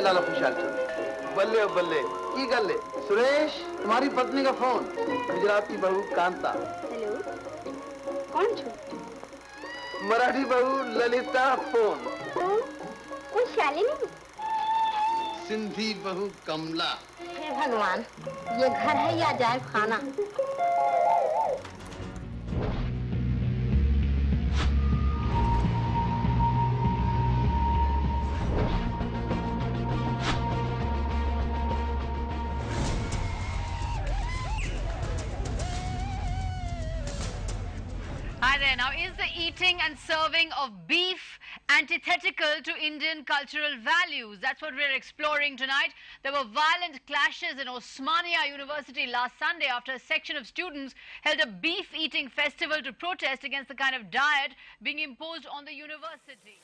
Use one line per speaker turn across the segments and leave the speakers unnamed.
हाय लाला खुशहाल चल बल्ले बल्ले की गल है सुरेश तुम्हारी पत्नी का फोन गुजरात की बहू कांता
हेलो कौन छो
मराठी बहू ललिता फोन
वो शालिनी
सिंधी बहू कमला
हे भगवान ये घर है या जाए खाना
Hi there. Now, is the eating and serving of beef antithetical to Indian cultural values? That's what we're exploring tonight. There were violent clashes in Osmania University last Sunday after a section of students held a beef-eating festival to protest against the kind of diet being imposed on the university.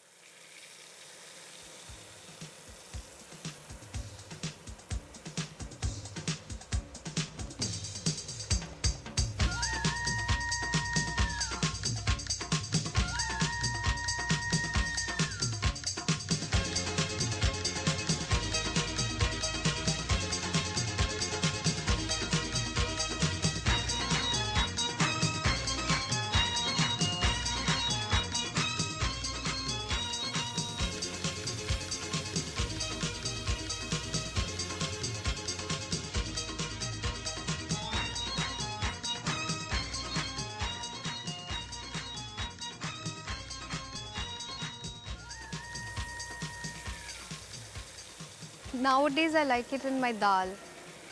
Nowadays, I like it in my dal.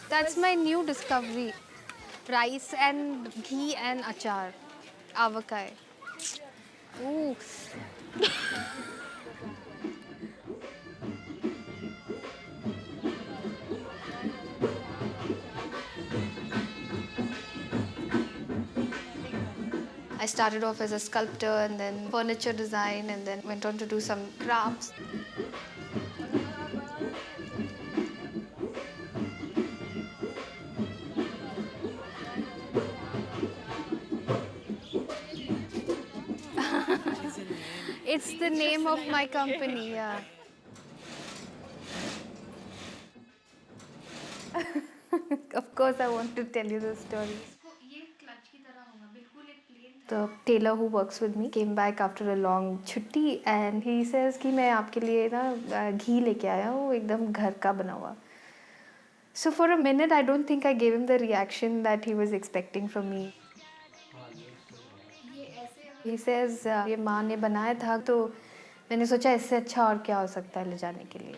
That's my new discovery. Rice and ghee and achar. Avakai. Ooh. I started off as a sculptor and then furniture design and then went on to do some crafts. It's the name of my company, yeah. Of course, I want to tell you the story. The tailor who works with me came back after a long chutti and he says कि मैं आपके लिए ना घी लेके आया हूँ एकदम घर का बना हुआ. So for a minute, I don't think I gave him the reaction that he was expecting from me. He says ये माँ ने बनाया था तो मैंने सोचा इससे अच्छा और क्या हो सकता है ले जाने के लिए.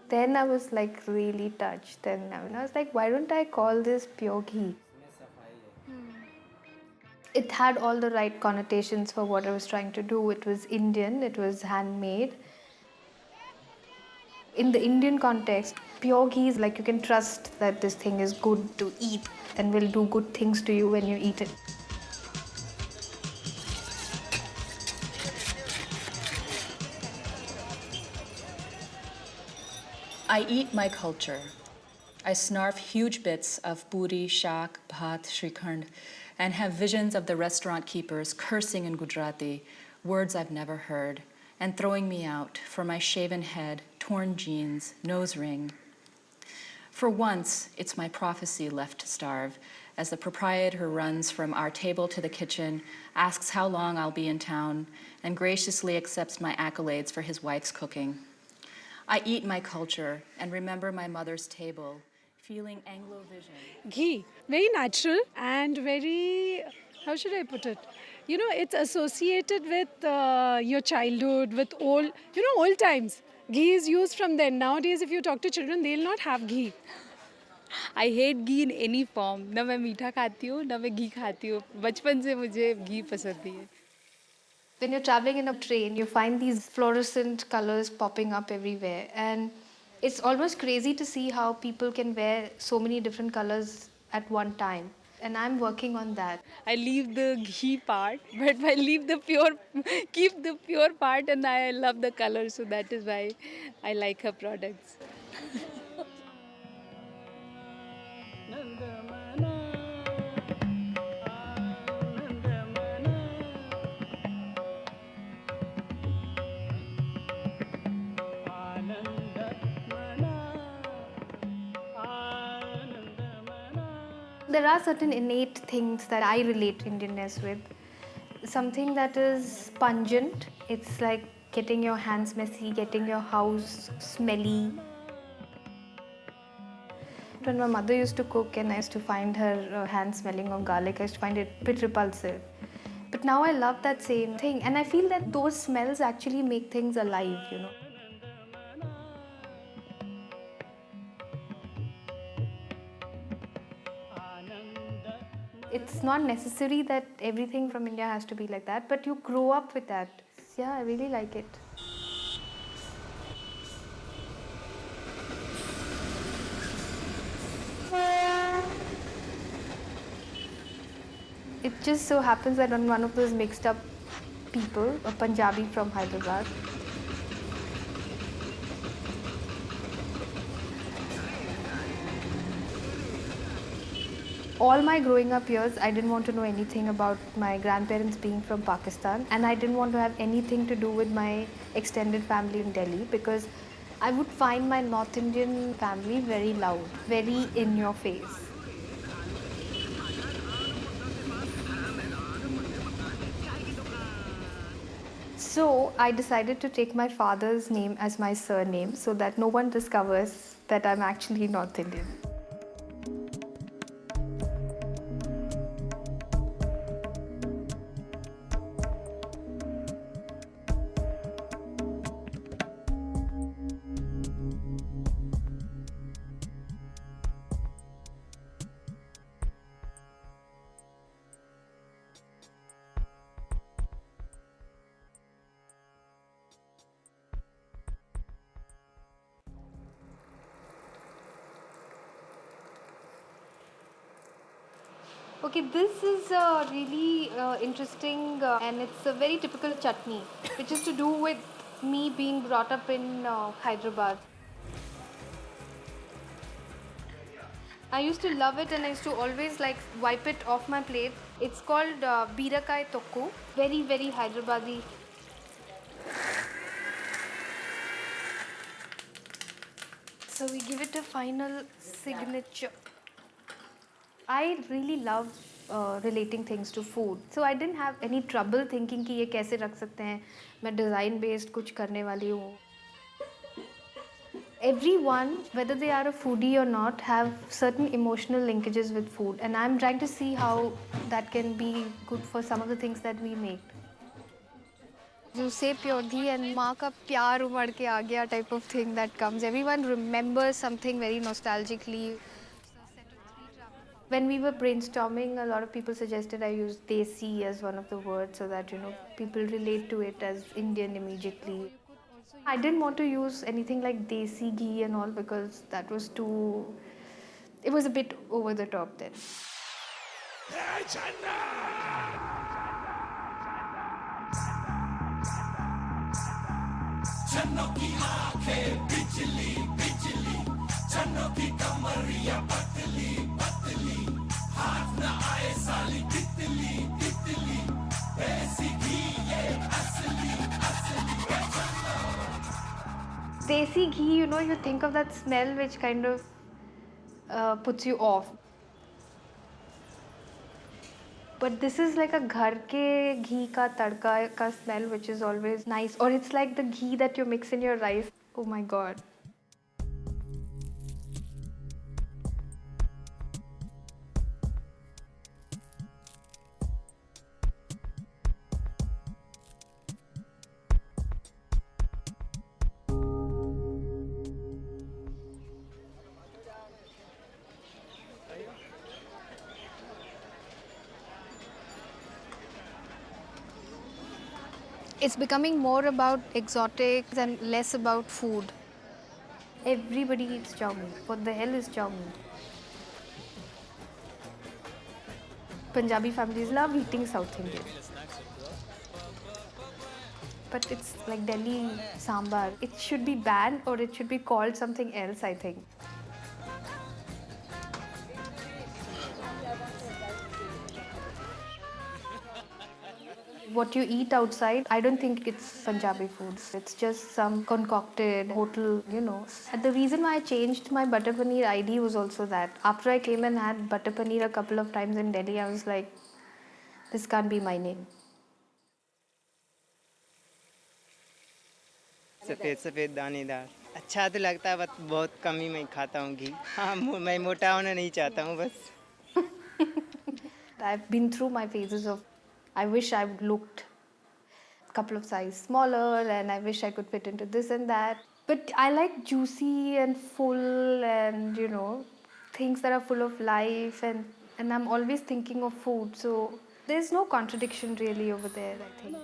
Then I was like really touched and I was like, why don't I call this pure ghee? It had all the right connotations for what I was trying to do. It was Indian, it was handmade. In the Indian context, pure ghee is like you can trust that this thing is good to eat and will do good things to you when you eat it.
I eat my culture. I snarf huge bits of puri, shak, bhat, shrikhand, and have visions of the restaurant keepers cursing in Gujarati, words I've never heard, and throwing me out for my shaven head, torn jeans, nose ring. For once, it's my prophecy left to starve, as the proprietor runs from our table to the kitchen, asks how long I'll be in town, and graciously accepts my accolades for his wife's cooking. I eat my culture and remember my mother's table, feeling Anglo vision.
Ghee, very natural and very, how should I put it? You know, it's associated with your childhood, with old, old times. Ghee is used from then. Nowadays, if you talk to children, they'll not have ghee.
I hate ghee in any form. ना मैं मीठा खाती हूँ, ना मैं घी खाती हूँ. बचपन से मुझे घी पसंद नहीं है.
When you're traveling in a train, you find these fluorescent colors popping up everywhere. And it's almost crazy to see how people can wear so many different colors at one time. And I'm working on that.
I leave the ghee part, but I leave the pure, keep the pure part, and I love the color. So that is why I like her products.
There are certain innate things that I relate Indianness with. Something that is pungent. It's like getting your hands messy, getting your house smelly. When my mother used to cook and I used to find her hands smelling of garlic, I used to find it a bit repulsive. But now I love that same thing, and I feel that those smells actually make things alive, you know. It's not necessary that everything from India has to be like that, but you grow up with that. Yeah, I really like it. It just so happens that I'm one of those mixed up people, a Punjabi from Hyderabad. All my growing up years, I didn't want to know anything about my grandparents being from Pakistan, and I didn't want to have anything to do with my extended family in Delhi because I would find my North Indian family very loud, very in your face. So I decided to take my father's name as my surname so that no one discovers that I'm actually North Indian. Okay, this is really interesting and it's a very typical chutney, which is to do with me being brought up in Hyderabad. I used to love it and I used to always like wipe it off my plate. It's called Birakai Tokku, very, very Hyderabadi. So we give it a final signature. I really love relating things to food. So I didn't have any trouble thinking कि ये कैसे रख सकते हैं. मैं design based कुछ करने वाली हूँ. Everyone, whether they are a foodie or not, have certain emotional linkages with food, and I'm trying to see how that can be good for some of the things that we make. You say pure ghee and माँ का प्यार उमड़ के आ गया type of thing that comes. Everyone remembers something very nostalgically. When we were brainstorming, a lot of people suggested I use desi as one of the words so that, you know, people relate to it as Indian immediately. I didn't want to use anything like desi ghee and all because that was too, it was a bit over the top then. Desi ghee, you know, you think of that smell which kind of puts you off. But this is like a ghar ke ghee ka tadka ka smell which is always nice. Or it's like the ghee that you mix in your rice. Oh my god. It's becoming more about exotics and less about food. Everybody eats chow mein. What the hell is chow mein? Punjabi families love eating South Indian. But it's like Delhi sambar. It should be banned or it should be called something else, I think. What you eat outside, I don't think it's Punjabi foods. It's just some concocted hotel, you know. And the reason why I changed my butter paneer ID was also that. After I came and had butter paneer a couple of times in Delhi, I was like, this can't be my name.
सफ़ेद सफ़ेद दानेदार अच्छा तो लगता है, बस बहुत कम ही मैं खाता हूँ घी. हाँ, मैं मोटा होना नहीं चाहता हूँ बस.
I've been through my phases of I wish I looked a couple of sizes smaller and I wish I could fit into this and that. But I like juicy and full and, you know, things that are full of life and I'm always thinking of food. So there's no contradiction really over there, I think.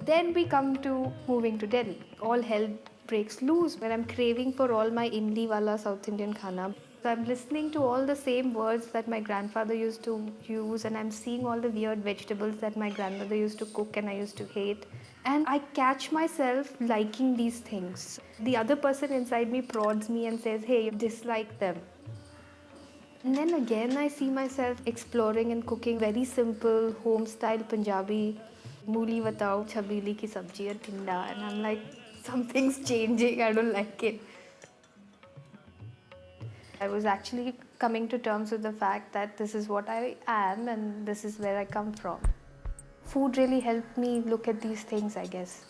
Then we come to moving to Delhi. All hell breaks loose when I'm craving for all my imli wala South Indian khana. So I'm listening to all the same words that my grandfather used to use and I'm seeing all the weird vegetables that my grandmother used to cook and I used to hate. And I catch myself liking these things. The other person inside me prods me and says, hey, you dislike them. And then again, I see myself exploring and cooking very simple, home-style Punjabi, mooli vatao, chabili ki sabji and tinda. And I'm like, something's changing, I don't like it. I was actually coming to terms with the fact that this is what I am and this is where I come from. Food really helped me look at these things, I guess.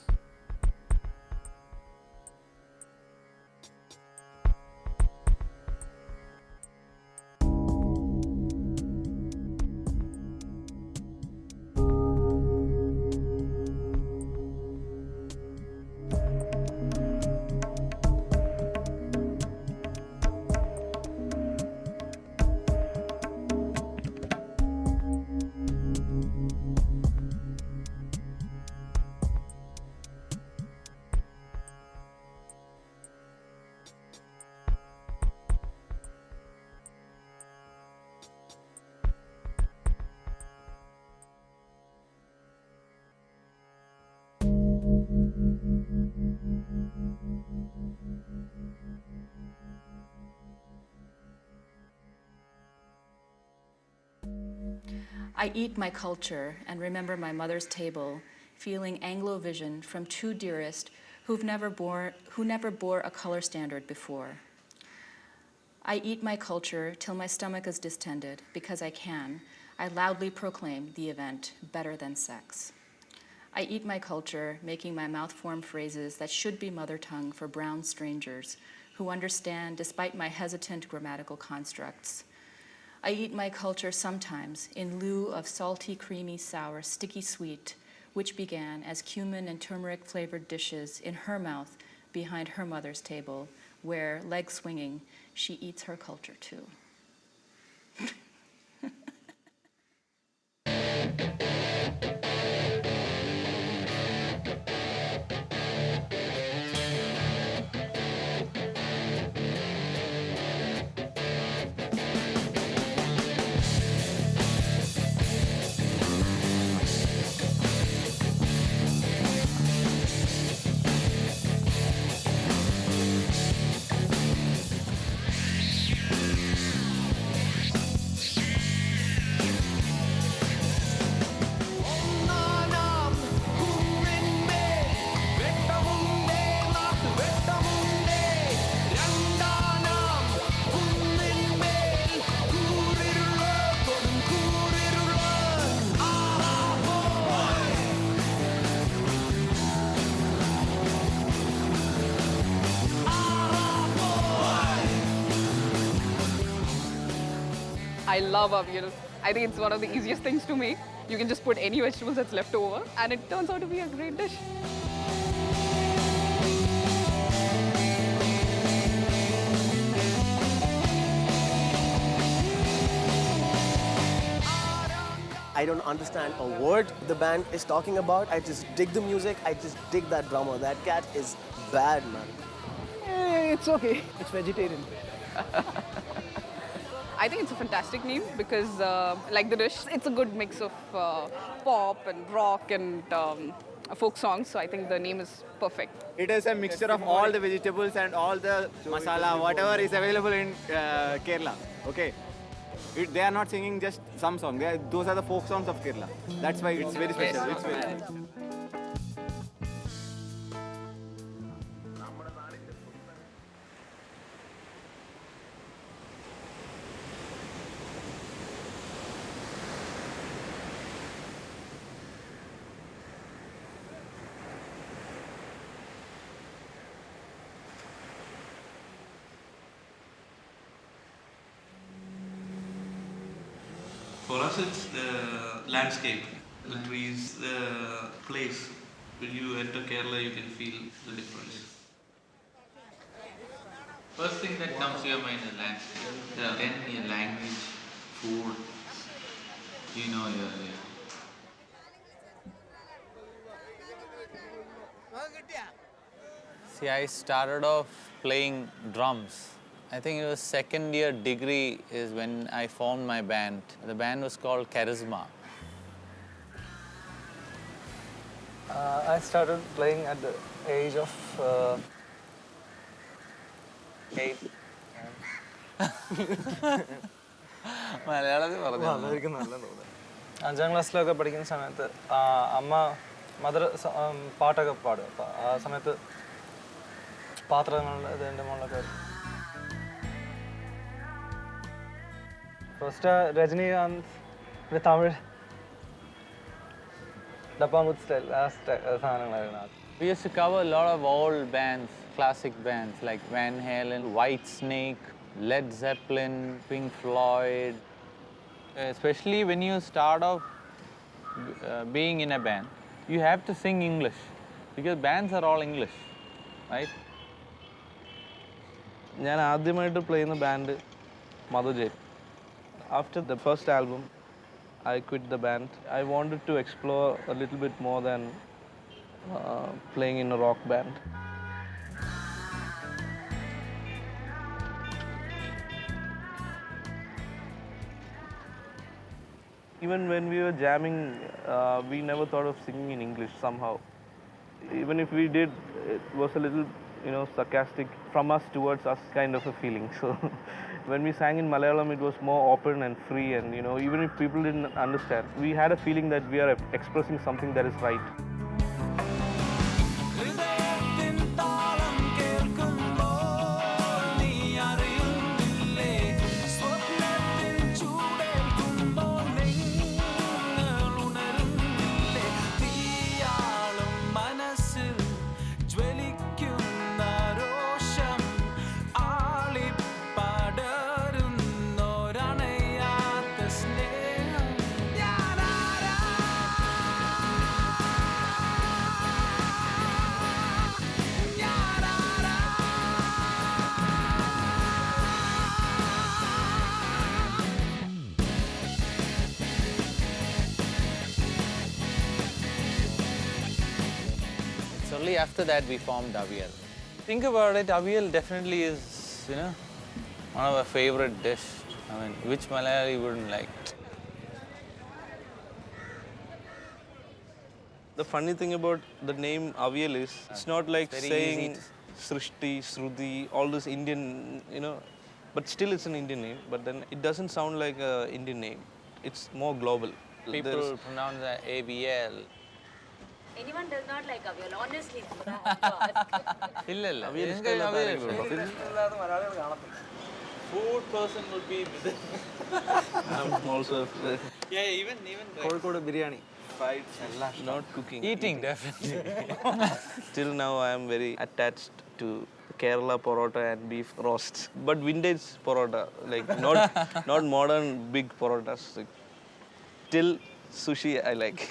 I eat my culture and remember my mother's table, feeling Anglo-vision from two dearest who never bore a color standard before. I eat my culture till my stomach is distended, because I can. I loudly proclaim the event better than sex. I eat my culture, making my mouth form phrases that should be mother tongue for brown strangers who understand despite my hesitant grammatical constructs. I eat my culture sometimes in lieu of salty, creamy, sour, sticky sweet, which began as cumin and turmeric flavored dishes in her mouth behind her mother's table, where, leg swinging, she eats her culture too.
I love avial. I think it's one of the easiest things to make. You can just put any vegetables that's left over and it turns out to be a great dish.
I don't understand a word the band is talking about. I just dig the music. I just dig that drummer. That cat is bad, man.
It's okay. It's vegetarian. I think it's a fantastic name because, like the dish, it's a good mix of pop and rock and folk songs. So I think the name is perfect.
It is a mixture of all the vegetables and all the masala, whatever is available in Kerala. Okay. They are not singing just some song. Those are the folk songs of Kerala. That's why it's very special. It's very special.
For us, it's the landscape, the trees, the place. When you enter Kerala, you can feel the difference. First thing that comes to your mind is landscape. Then your language, food, you know, yeah.
See, I started off playing drums. I think it was second year degree is when I formed my band. The band was called Charisma.
I started playing at the age of 8.
മലയാളത്തിൽ പറഞ്ഞു
അതായിരിക്കും നല്ലത്. 5ാം ക്ലാസ്സിലൊക്കെ പഠിക്കുന്ന സമയത്ത് അമ്മ mother പാട്ടൊക്കെ പാടും. അപ്പം ആ സമയത്ത് പാത്രങ്ങളുടെ ഇതിൻ്റെ മുകളിലൊക്കെ ഫസ്റ്റ് രജനീകാന്ത്, പിന്നെ തമിഴ് ഡപ്പാങ്കുത്ത് സ്റ്റൈൽ ആ സാധനങ്ങളായിരുന്നു.
We used to cover a lot of old bands, classic bands like Van Halen, Whitesnake, Led Zeppelin, Pink Floyd. Especially when you start off being in a band, you have to sing English because bands are all English, right?
ഞാൻ ആദ്യമായിട്ട് play ചെയ്യുന്ന band മധുജയ്. After the first album, I quit the band. I wanted to explore a little bit more than playing in a rock band. Even when we were jamming, we never thought of singing in English somehow. Even if we did, it was a little, sarcastic from us towards us kind of a feeling. So when we sang in Malayalam, it was more open and free, and even if people didn't understand, we had a feeling that we are expressing something that is right.
Only after that we formed Avial. Think about it, Avial definitely is, one of our favorite dish. I mean, which Malayali wouldn't like?
The funny thing about the name Avial is, it's not like
Very
saying
easy
Srishti, Shruti, all this Indian, but still it's an Indian name, but then it doesn't sound like an Indian name. It's more global.
People pronounce that ABL.
Anyone does not like Avial, honestly.
Illa. Food person would be within.
I'm also.
Yeah, even.
Kozhikode biryani. Fried, not cooking.
Eating, definitely.
Till now, I am very attached to Kerala parota and beef roasts, but vintage parota, like not modern big parotas. Till sushi, I like.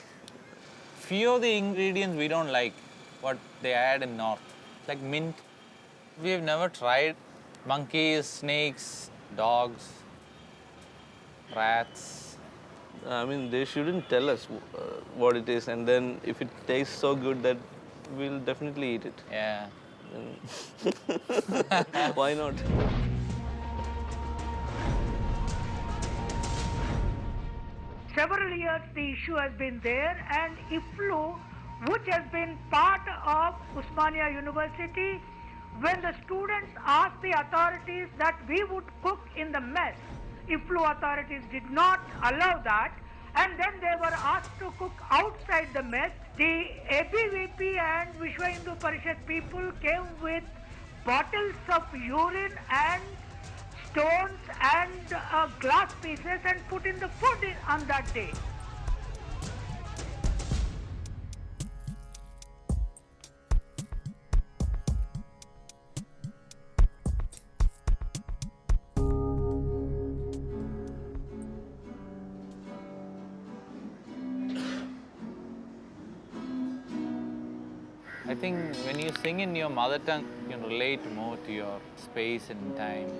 Few of the ingredients we don't like, what they add in North, like mint. We have never tried monkeys, snakes, dogs, rats.
I mean, they shouldn't tell us what it is, and then if it tastes so good, that we'll definitely eat it.
Yeah.
Why not?
Several years the issue has been there, and IFLU, which has been part of Osmania University, when the students asked the authorities that we would cook in the mess, IFLU authorities did not allow that, and then they were asked to cook outside the mess. The ABVP and Vishwa Hindu Parishad people came with bottles of urine and stones and glass pieces and put in the food on that day.
I think when you sing in your mother tongue, you can relate more to your space and time.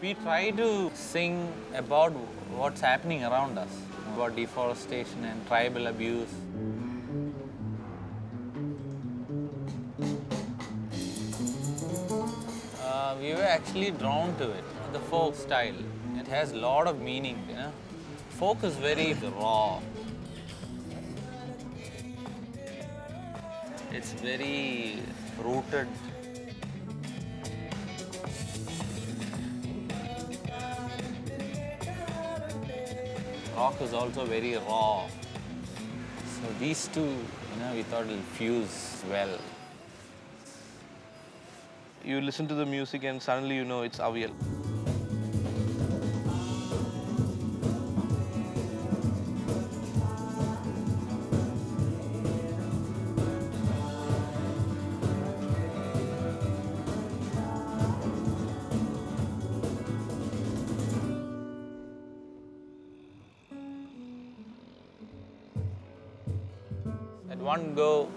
We try to sing about what's happening around us, about deforestation and tribal abuse. We were actually drawn to it, the folk style. It has a lot of meaning, you know. Folk is very raw. It's very rooted. Rock is also very raw. So these two, we thought will fuse well.
You listen to the music and suddenly you know it's Avial.
At one go,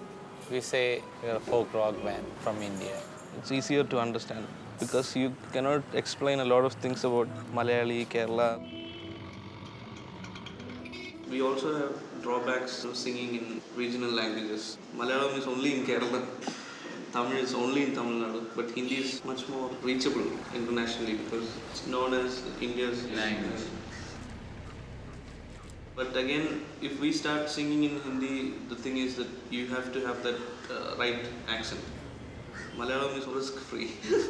we say we're a folk rock band from India.
It's easier to understand because you cannot explain a lot of things about Malayali, Kerala.
We also have drawbacks to singing in regional languages. Malayalam is only in Kerala, Tamil is only in Tamil Nadu, but Hindi is much more reachable internationally because it's known as India's language. But again, if we start singing in Hindi, the thing is that you have to have that right accent. Malayalam is risk-free.
This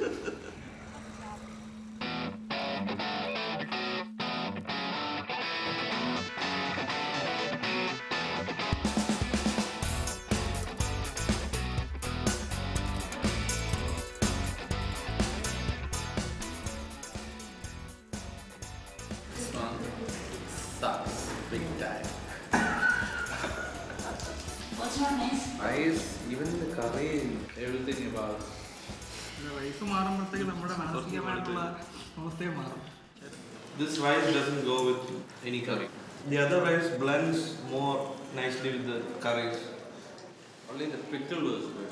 one sucks big time.
What's your name?
Rice, even the curry, everything about.
This rice doesn't go with any curry. The other rice blends more nicely with the curries.
Only the pickle was good.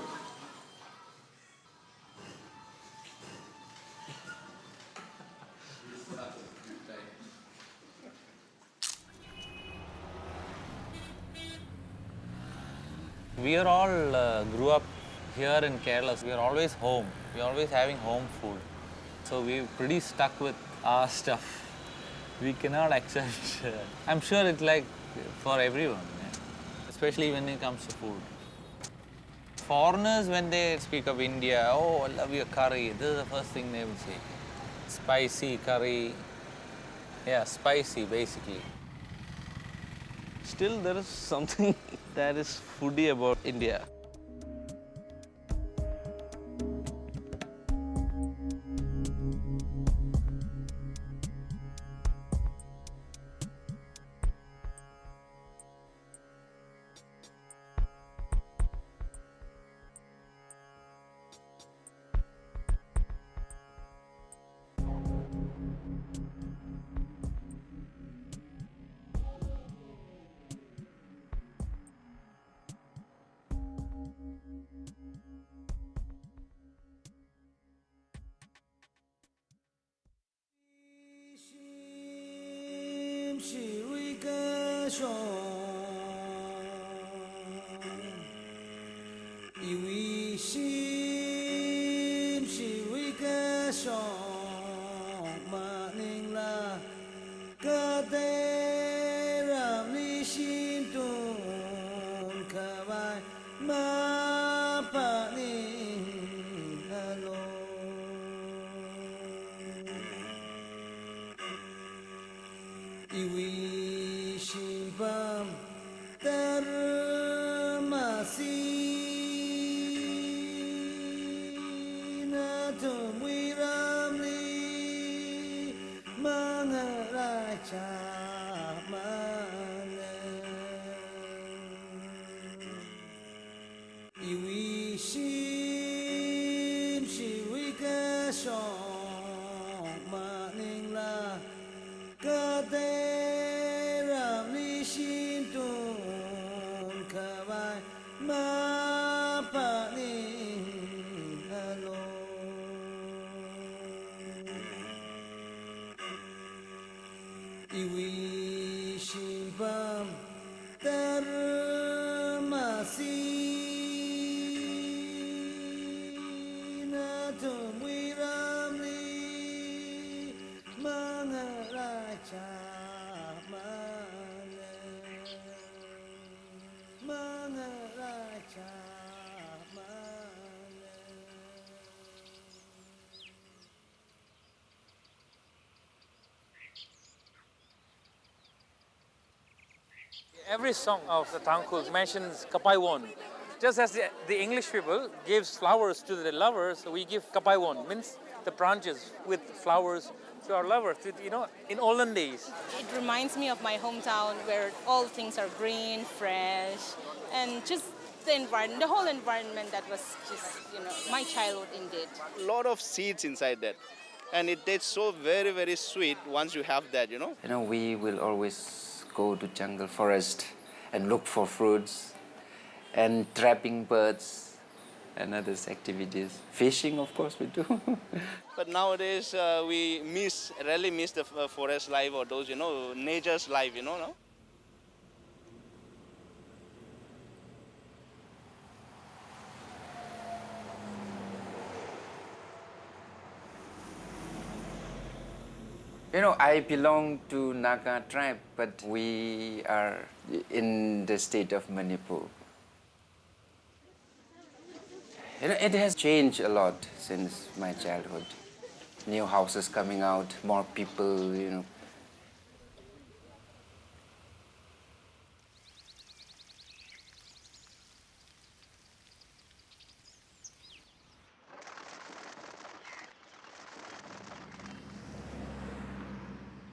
We are all grew up here in Kerala. We are always home. We are always having home food. So we're pretty stuck with our stuff. We cannot accept. I'm sure it's like for everyone, especially when it comes to food. Foreigners, when they speak of India, oh, I love your curry. This is the first thing they will say. Spicy curry. Yeah, spicy basically.
Still, there is something that is foodie about India.
Iwi shimpam termasi natumwi ramli mangaraja mana Iwi shim shiwi kashong maningla kate ramli shintun kawai mapaning alone Iwi shimpam termasi natumwi ramli mangaraja mana mangaraja mana
Every song of the Tangkhul mentions Kapaiwon. Just as the English people gives flowers to their lovers, we give Kapaiwon, means the branches with flowers to our lovers. You know, in olden days.
It reminds me of my hometown where all things are green, fresh, and just the environment, the whole environment that was just, my childhood indeed.
A lot of seeds inside that. And it tastes so very, very sweet once you have that,
You know, we will always go to jungle forest and look for fruits and trapping birds and other activities. Fishing, of course, we do.
But nowadays, we rarely miss the forest life or those, nature's life, no?
You know, I belong to Naga tribe, but we are in the state of Manipur. You know, it has changed a lot since my childhood. New houses coming out, more people,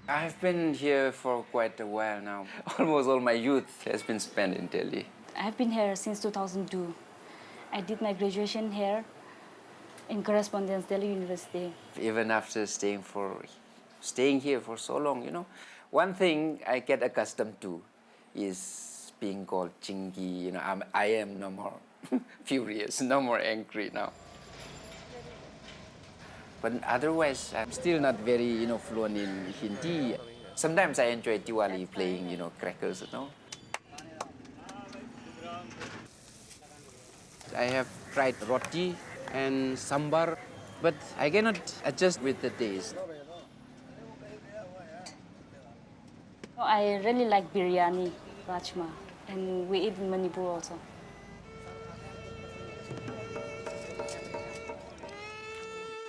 I've been here for quite a while now. Almost all my youth has been spent in Delhi.
I've been here since 2002. I did my graduation here in correspondence, Delhi University.
Even after staying here for so long, one thing I get accustomed to is being called Chingy. I am no more furious, no more angry now. But otherwise, I'm still not very, fluent in Hindi. Sometimes I enjoy Diwali playing, crackers, I have tried roti and sambar, but I cannot adjust with the taste.
I really like biryani, rajma, and we eat in Manipur also.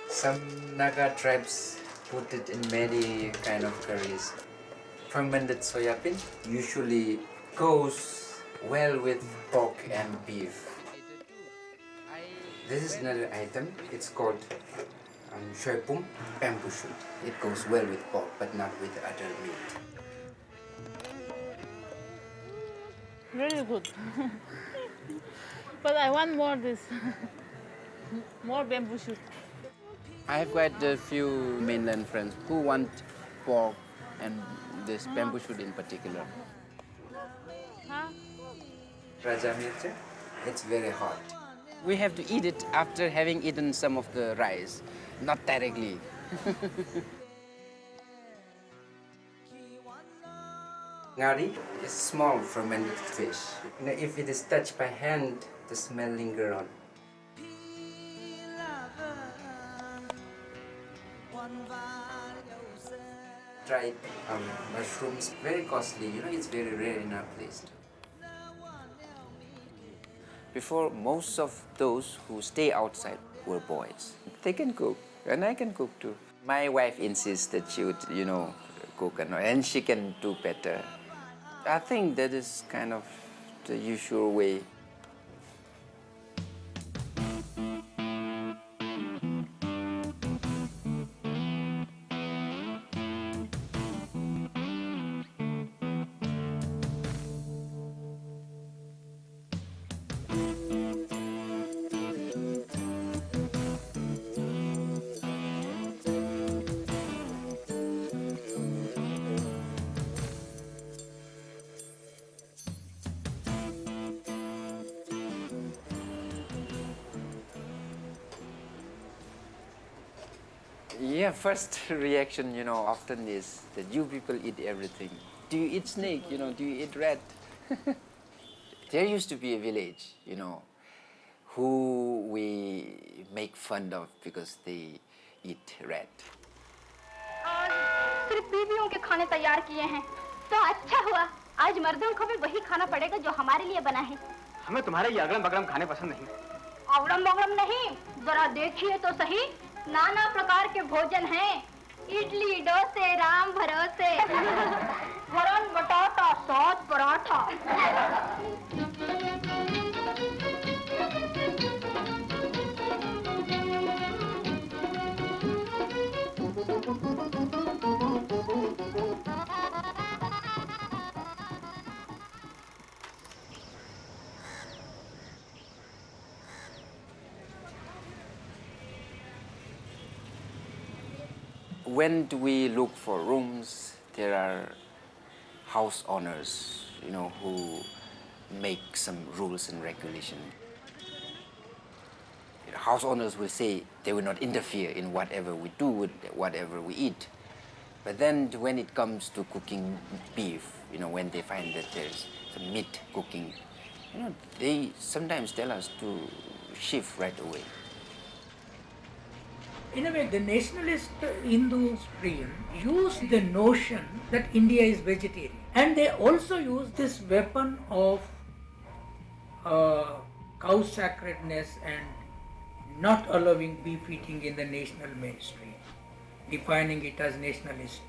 Some Naga tribes put it in many kind of curries. Fermented soya bean usually goes well with pork and beef. This is another item. It's called shoipum, bamboo shoot. It goes well with pork, but not with other meat.
Really good. But I want more this. More bamboo shoot.
I have quite a few mainland friends who want pork and this bamboo shoot in particular.
Huh?
Raja mircha, it's very hot. We have to eat it after having eaten some of the rice, not directly. Ngari is small fermented fish. If it is touched by hand, the smell lingers on. Dried mushrooms, very costly. It's very rare in our place. Before, most of those who stay outside were boys. They can cook, and I can cook too. My wife insists that she would, cook, and she can do better. I think that is kind of the usual way. Yeah, first reaction, often is that you people eat everything. Do you eat snake? Do you eat rat? There used to be a village, who we make fun of because they eat rat.
सिर्फ बीवियों के खाने तैयार किए हैं तो अच्छा हुआ आज मर्दों को भी वही खाना पड़ेगा जो हमारे लिए बना है
हमें तुम्हारे ये अगड़म बगड़म खाने पसंद नहीं
अवड़म बगड़म नहीं जरा देखिए तो सही नाना प्रकार के भोजन हैं इडली डोसे राम भरोसे वरण बटाटा sauce paratha
When we look for rooms, there are house owners, who make some rules and regulations. House owners will say they will not interfere in whatever we do, with whatever we eat. But then when it comes to cooking beef, when they find that there's some meat cooking, they sometimes tell us to shift right away.
In a way, the nationalist Hindu stream use the notion that India is vegetarian. And they also use this weapon of cow sacredness and not allowing beef eating in the national mainstream, defining it as nationalist.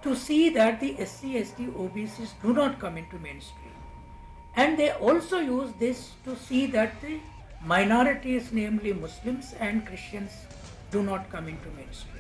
To see that the SC, ST, OBCs do not come into mainstream. And they also use this to see that the minorities, namely Muslims and Christians, do not come into mainstream.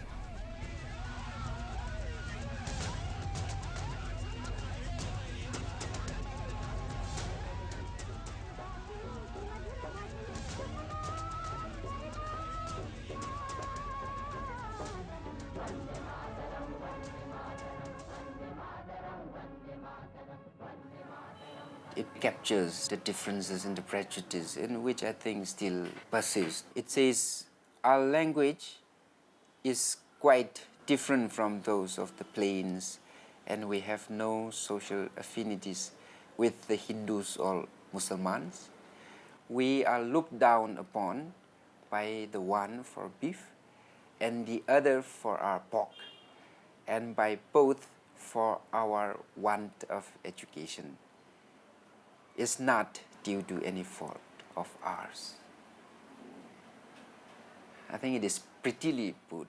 It captures the differences and the prejudice in which I think still persist. It says our language is quite different from those of the plains and we have no social affinities with the Hindus or Muslims. We are looked down upon by the one for beef and the other for our pork, and by both for our want of education. It's not due to any fault of ours. I think it is prettily put,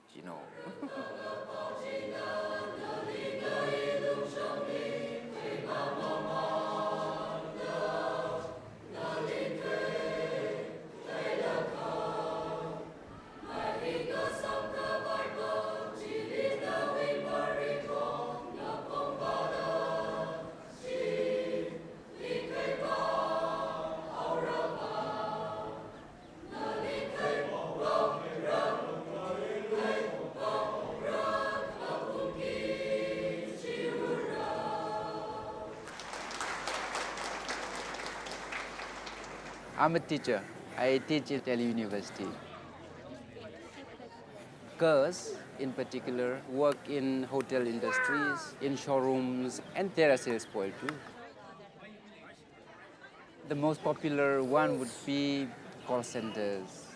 I'm a teacher. I teach at Delhi University. Girls, in particular, work in hotel industries, in showrooms, and they are sales boy too. The most popular one would be call centers.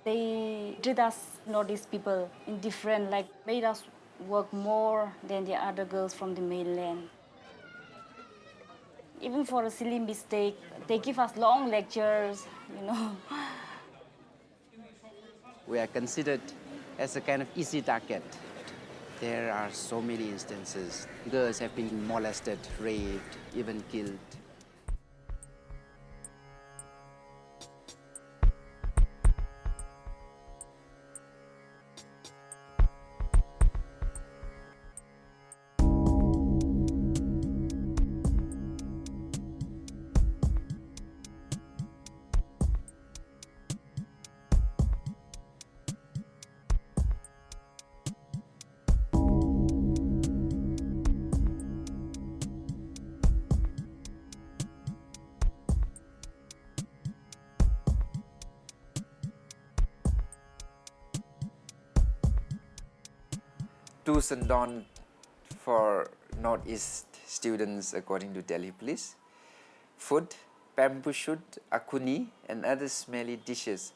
They treat us, these people, in different, made us work more than the other girls from the mainland. Even for a silly mistake, they give us long lectures,
We are considered as a kind of easy target. There are so many instances. Girls have been molested, raped, even killed. Do's and don'ts for Northeast students according to Delhi police. Food, bamboo shoot, akuni and other smelly dishes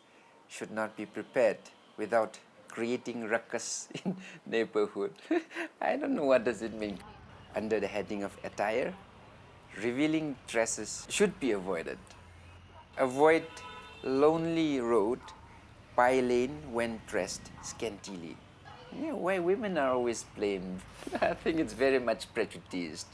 should not be prepared without creating ruckus in neighborhood. I don't know what does it mean. Under the heading of attire, revealing dresses should be avoided. Avoid lonely road by lane when dressed scantily. Yeah, why women are always blamed? I think it's very much prejudiced.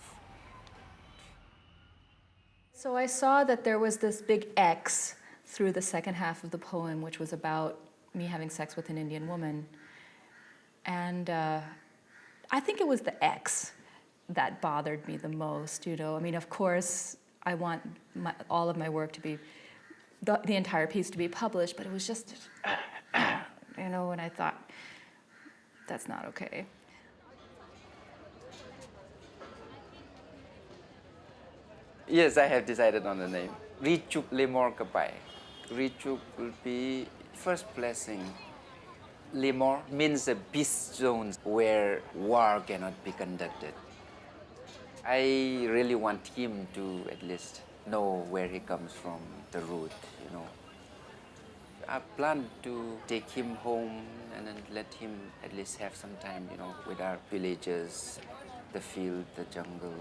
So I saw that there was this big X through the second half of the poem, which was about me having sex with an Indian woman. And I think it was the X that bothered me the most, you know. I mean, of course, I want all of my work to be, the entire piece to be published, but it was just, you know, and I thought, that's not okay.
Yes, I have decided on the name. Richuk Lemor Kapai. Richuk will be first blessing. Lemor means a peace zone where war cannot be conducted. I really want him to at least know where he comes from, the root, you know. I plan to take him home and then let him at least have some time, you know, with our villagers, the field, the jungle.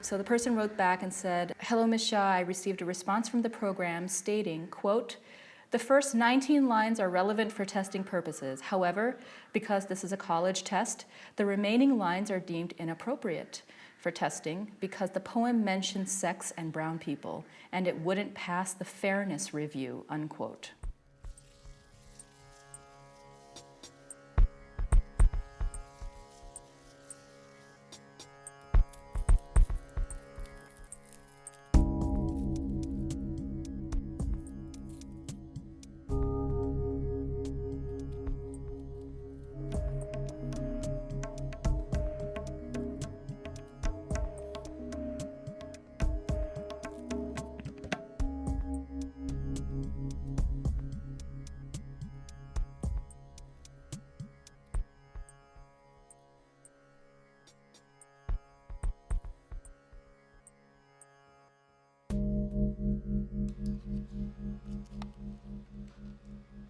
So the person wrote back and said, "Hello, Ms. Shah, I received a response from the program stating, quote, the first 19 lines are relevant for testing purposes. However, because this is a college test, the remaining lines are deemed inappropriate for testing because the poem mentions sex and brown people, and it wouldn't pass the fairness review," unquote.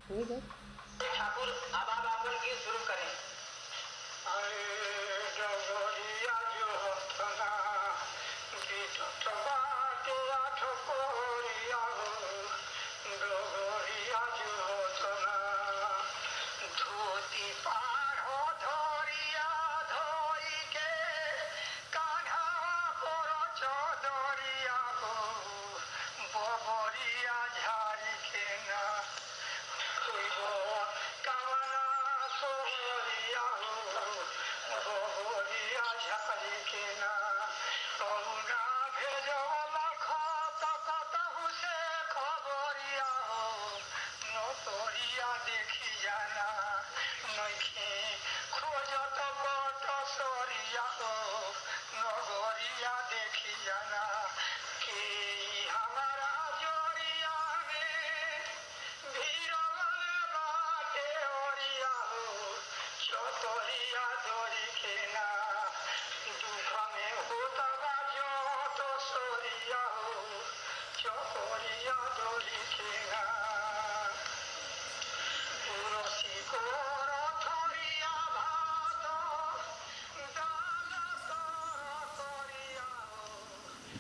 Very good. Thakur अब आप अपन गीत शुरू करें।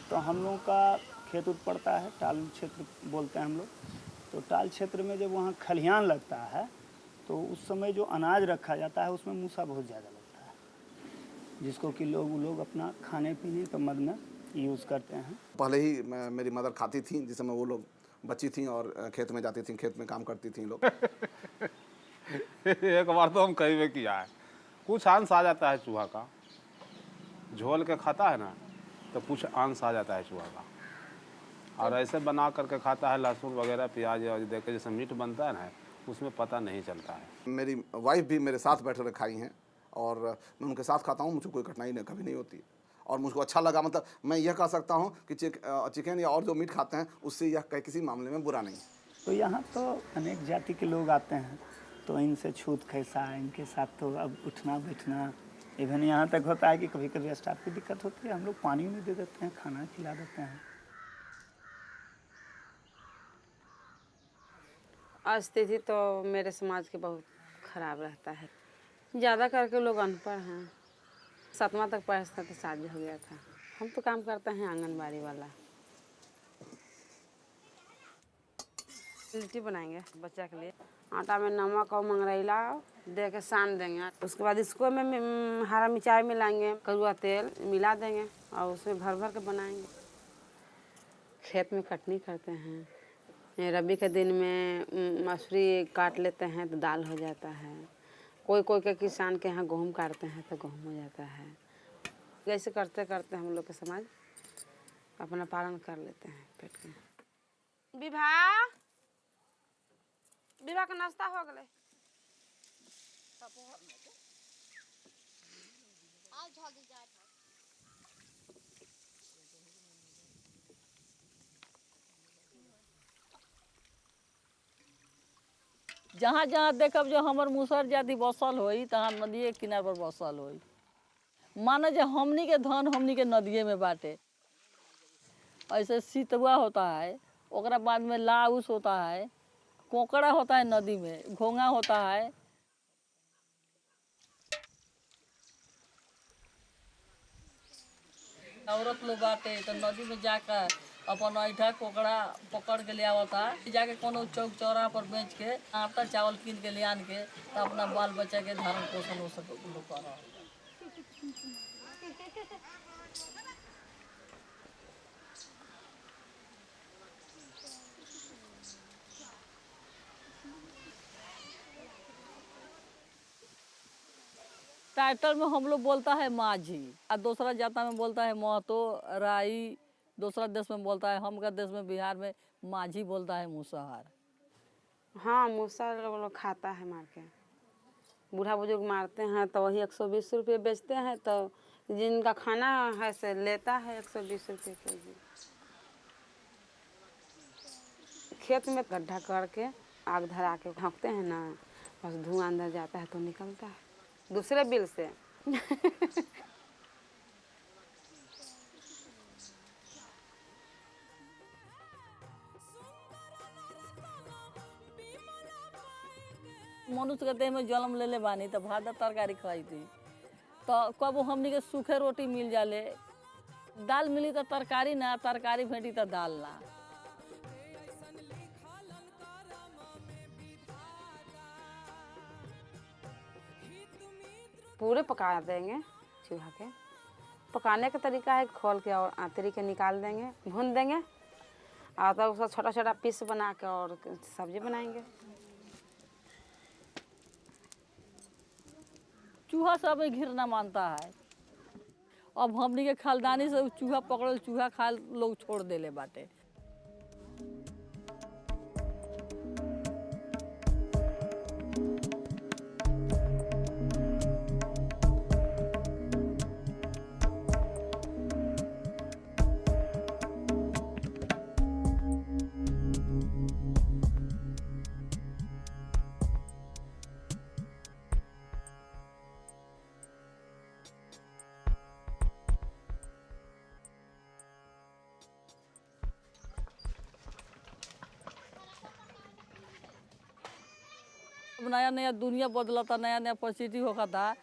तो हम लोगों का खेत उत पड़ता है, टाल क्षेत्र बोलते हैं हम लोग। तो टाल क्षेत्र में जब वहाँ खलिहान लगता है तो उस समय जो अनाज रखा जाता है उसमें मूसा बहुत ज़्यादा लगता है, जिसको कि लोग अपना खाने पीने के मद में यूज़ करते हैं।
पहले ही मेरी मदर खाती थी, जिस समय वो लोग बच्ची थी और खेत में जाती थी, खेत में काम करती थी लोग।
एक बार तो हम कहीं में किया है, कुछ अंश आ जाता है चूहा का, झोल के खाता है ना तो कुछ अंश आ जाता है चूहा का, और ऐसे बना करके खाता है लहसुन वगैरह प्याज और देख के जैसे मीट बनता है ना उसमें पता नहीं चलता है।
मेरी वाइफ भी मेरे साथ बैठ कर खाई हैं और मैं उनके साथ खाता हूँ, मुझे कोई कठिनाई नहीं कभी नहीं होती और मुझको अच्छा लगा। मतलब मैं यह कह सकता हूँ कि चिकन या और जो मीट खाते हैं उससे यह किसी मामले में बुरा नहीं।
तो यहाँ तो अनेक जाति के लोग आते हैं, तो इनसे छूत खैसा, इनके साथ तो अब उठना बैठना, इवन यहाँ तक होता है कि कभी कभी स्टाफ की दिक्कत होती है, हम लोग पानी भी दे देते हैं, खाना खिला देते हैं।
स्थिति तो मेरे समाज के बहुत खराब रहता है, ज़्यादा करके लोग अनपढ़ हैं। 7वां तक पढ़ता तो शादी हो गया था। हम तो काम करते हैं आंगनबाड़ी वाला। लिट्टी बनाएंगे बच्चा के लिए, आटा में नमक और मंगरैला दे के सान देंगे, उसके बाद इसको में हरा मिर्चाई मिलाएंगे, कड़वा तेल मिला देंगे और उसमें भर भर के बनाएंगे। खेत में कटनी करते हैं, रबी के दिन में मसूरी काट लेते हैं तो दाल हो जाता है। कोई कोई के किसान के यहाँ गेहूँ काटते हैं तो गेहूँ हो जाता है। ऐसे करते करते हम लोग के समाज अपना पालन कर लेते हैं पेट के। विवाह का नाश्ता हो गए।
जहाँ जहाँ देखब जो हमर मुसहर जाति बसल होई तहाँ नदिए किनार पर बसल होई। माने जो हमनी के धन हमनी के नदिए में बाटे। ऐसे सितुआ होता है, ओकरा बाद में लाउस होता है, कोकड़ा होता है नदी में, घोंगा होता है। औरत लोग बाटे तो नदी में जाकर अपन ऐठा कोकड़ा पकड़ के ले आवता, जाके कोनो चौक चौराहा पर बेच के आटा चावल कीन के ले आन के तो अपना बाल बच्चा के धारण पोषण हो सके लोग कर। टाइटल में हम लोग बोलता है माझी, और दूसरा जाता में बोलता है महतो, राई, दूसरा देश में बोलता है, हम का देश में बिहार में माझी बोलता है मुसहर।
हाँ, मुसहर लोग खाता है मार के, बूढ़ा बुजुर्ग मारते हैं तो वही 120 रुपये बेचते हैं, तो जिनका खाना है से लेता है 120 रुपये केजी। खेत में गड्ढा करके आग धरा के ढकते हैं ना, बस धुआं अंदर जाता है तो निकलता है दूसरे बिल से।
मनुष्य के देह में जन्म ले बानी तो भात तरकारी खाई थी, तो कब हमनी के सूखे रोटी मिल जाले, दाल मिली तो तरकारी ना, तरकारी भेटी तो दाल ना।
पूरे पका देंगे चूल्हा के। पकाने का तरीका है खोल के और आंतरी के निकाल देंगे, भून देंगे और तो उसका छोटा छोटा पीस बना के और सब्जी बनाएंगे।
चूहा सब घिरना मानता है। अब हमनी के खालदानी से चूहा पकड़ल चूहा खा लोग छोड़ देले बाटे। नया नया दुनिया बदलता, नया नया परिस्थिति होता था,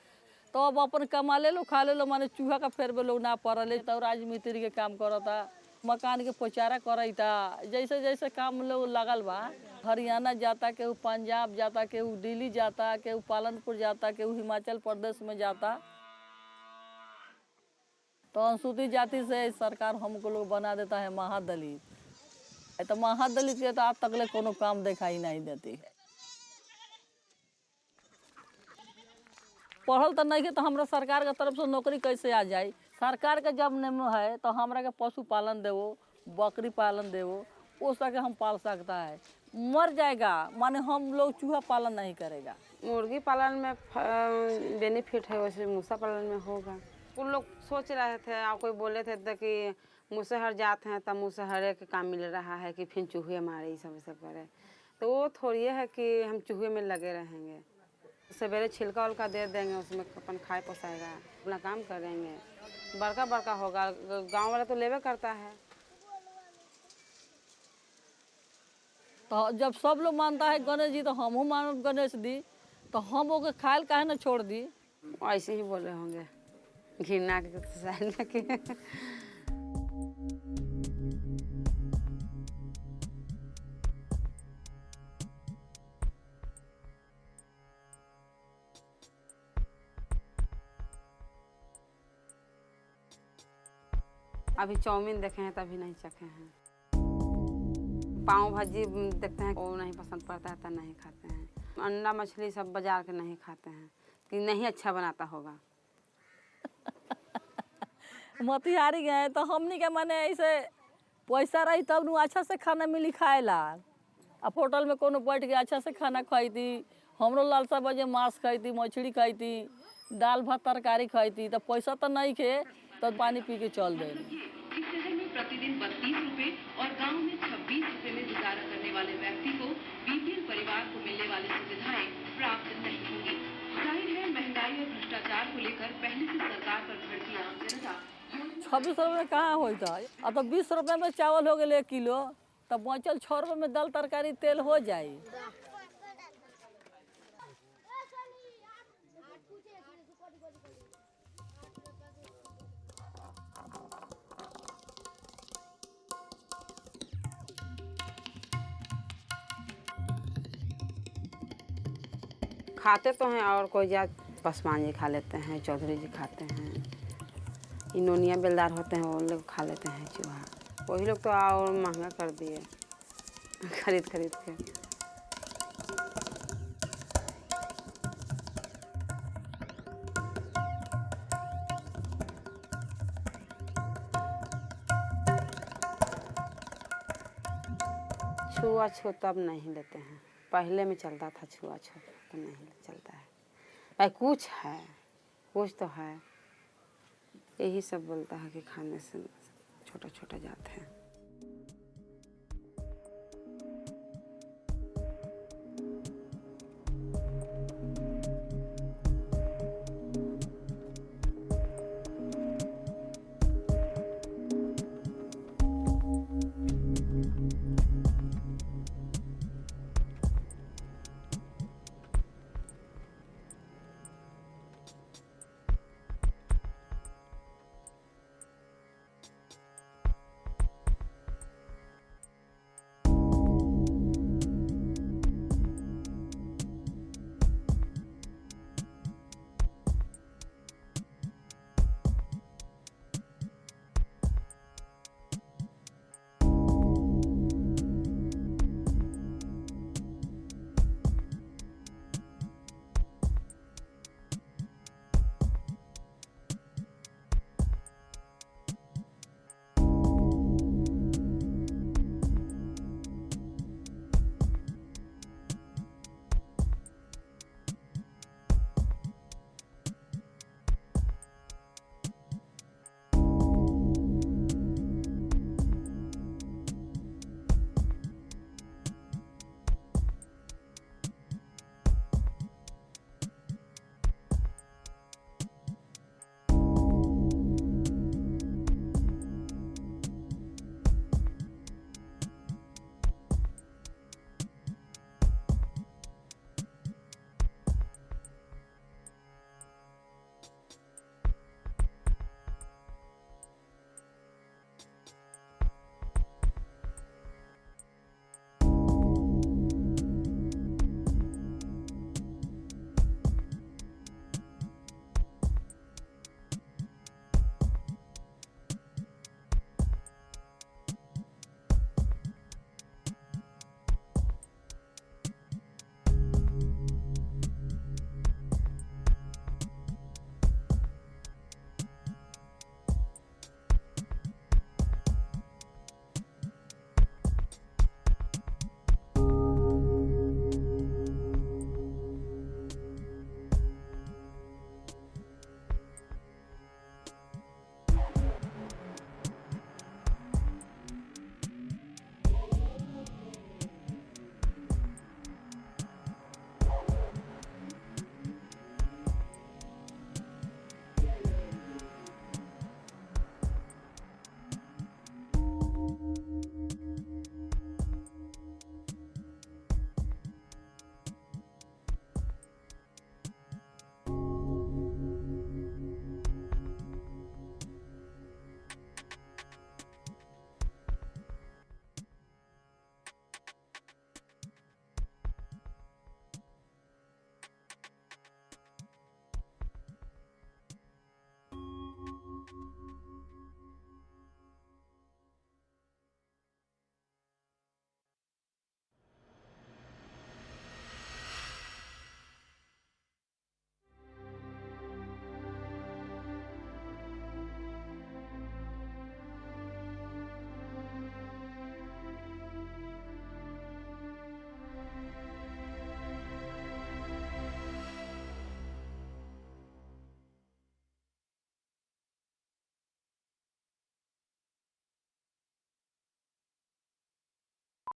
तो अब अपन कमा ले लो खा ले लो, माने चूहा का फेर में लोग ना पड़े तो राजमिस्त्री के काम करता। मकान के पोचारा करता, जैसे जैसे काम लोग लगल बा, हरियाणा जाता, केहू पंजाब जाता, केहू दिल्ली जाता, केहू पालनपुर जाता, केहू हिमाचल प्रदेश में जाता। तो अनुसूचित जाति से सरकार हमको लोग बना देता है महादलित। तो महादलित के तो आज तक कोनो काम दिखाई नहीं देती। पढ़ल तो नहीं है तो हमरा सरकार के तरफ से नौकरी कैसे आ जाए? सरकार के जब नियम है तो हमरा के पशुपालन देवो, बकरी पालन देवो, वो सके हम पाल सकता है। मर जाएगा माने हम लोग चूहा पालन नहीं करेगा।
मुर्गी पालन में बेनिफिट है, वैसे मूसा पालन में होगा। उन लोग सोच रहे थे और कोई बोले थे तो कि मुसहर जाते हैं तब मुसहरे के काम मिल रहा है कि फिर चूहे मारे, ये सब करे। तो वो थोड़ी है कि हम चूहे में लगे रहेंगे। सवेरे छिलका उलका दे देंगे, उसमें अपन खाए पोसाएगा, अपना काम करेंगे, बड़का बड़का होगा। गांव वाला तो लेवे करता है।
तो जब सब लोग मानता है गणेश जी तो हम मानो गणेश जी, तो हम ओके खायल काहे ना छोड़ दी?
ऐसे ही बोले होंगे, घृणा के। अभी चाउमीन देखे हैं तभी नहीं चखे हैं। पाव भाजी देखते हैं वो नहीं पसंद पड़ता है तो नहीं खाते हैं। अंडा मछली सब बाजार के नहीं खाते हैं कि नहीं अच्छा बनाता होगा।
मोतिहारी गए तो हमनी के माने ऐसे पैसा रही तब नु अच्छा से खाना मिली खाए ला। अब होटल में कोनो बैठ के अच्छा से खाना खाई थी। हमरो लालसा बजे मांस खाई थी, मछली खाई थी, दाल भात तरकारी खाई थी। तो पैसा तो नहीं खे तो पानी पी के चल दे।
इस शहर में प्रतिदिन 32 रुपए और गांव में 26 रुपए में गुजारा करने वाले व्यक्ति को बीपीएल परिवार को मिलने वाली सुविधाएं प्राप्त नहीं होंगी। जाहिर है महंगाई और भ्रष्टाचार को लेकर पहले से सरकार पर भड़की आम जनता
26 रुपये में कहाँ होता? अब तो 20 रुपये में चावल हो गए 1 किलो, तब बचल 6 रुपये में दाल तरकारी तेल हो जाए।
खाते तो हैं और कोई जात पसमान जी खा लेते हैं, चौधरी जी खाते हैं, इनोनिया बेलदार होते हैं वो लोग खा लेते हैं चूहा। वही लोग तो और महंगा कर दिए खरीद के। छुआछूत तब नहीं लेते हैं, पहले में चलता था छुआछूत, तो नहीं चलता है। भाई कुछ तो है, यही सब बोलता है कि खाने से छोटा छोटा जाते हैं।